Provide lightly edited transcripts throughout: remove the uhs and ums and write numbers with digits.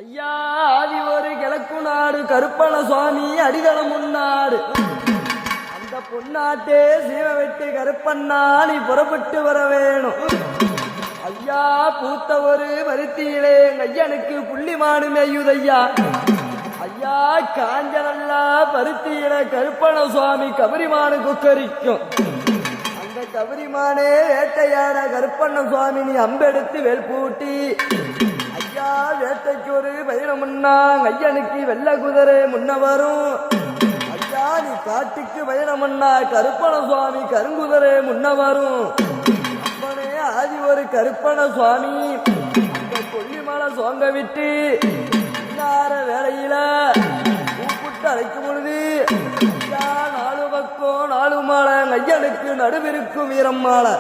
ஐயா ஆதி ஒரு கிழக்கு நாடு கருப்பண சுவாமி அடிதளம் முன்னாடு அந்த பொன்னாட்டே சீவ வெட்டி கருப்பண்ணா நீ புறப்பட்டு வர வேணும். ஐயா பூத்த ஒரு பருத்தியிலே ஐயனுக்கு புள்ளிமாடு மேயுதையா. ஐயா காஞ்ச நல்லா பருத்தியில கருப்பண சுவாமி கபரிமானு குக்கரிக்கும். அந்த கபரிமானே வேட்டையாட கருப்பண்ண சுவாமி நீ அம்பெடுத்து வெல்பூட்டி ஐயா வேட்டைக்கு ஒரு பயணம்னா ஐயனுக்கு வெள்ள குதிரை முன்ன வரும். ஐயா நீ காட்டுக்கு பயணம்னா கருப்பண சுவாமி கருங்குதிரை முன்ன வரும். அப்பனே ஆதி ஒரு கருப்பண சுவாமி இந்த கொல்லிமலை சோங்க விட்டு இன்னார வேளையில கூப்பிட்டு அழைக்கும் பொழுது ஐயா நாலு பக்கம் நாலு மாலை ஐயனுக்கு நடுவிருக்கும் வீரம்மாளை.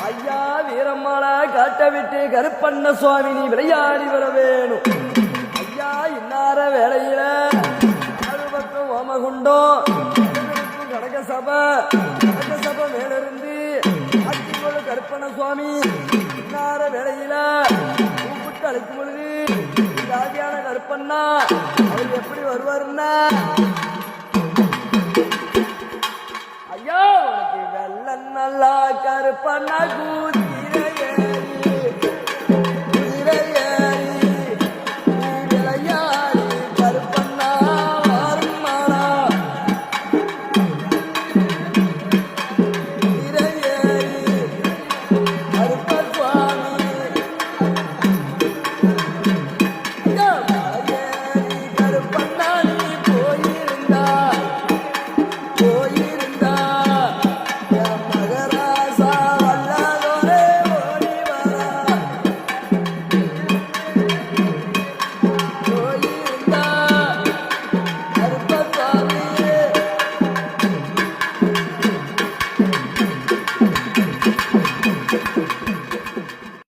ஐயா வீரம்மாளை காட்ட விட்டு கருப்பண்ண சுவாமி நீ விளையாடி வர வேணும். ஐயா இன்னார வேளையில நாலு பக்கம் ஓமகுண்டம் கடக சபை மேலிருந்து ஆட்சிக்கொள்ள கருப்பண்ண சுவாமி இன்னார வேளையில கூப்பிட்டு அழைக்கும் பொழுது ராஜியான கருப்பண்ணா அவர் எப்படி வருவாருன்னா ஐயா உனக்கு வெள்ள நல்லா கருப்பண்ணா கூதி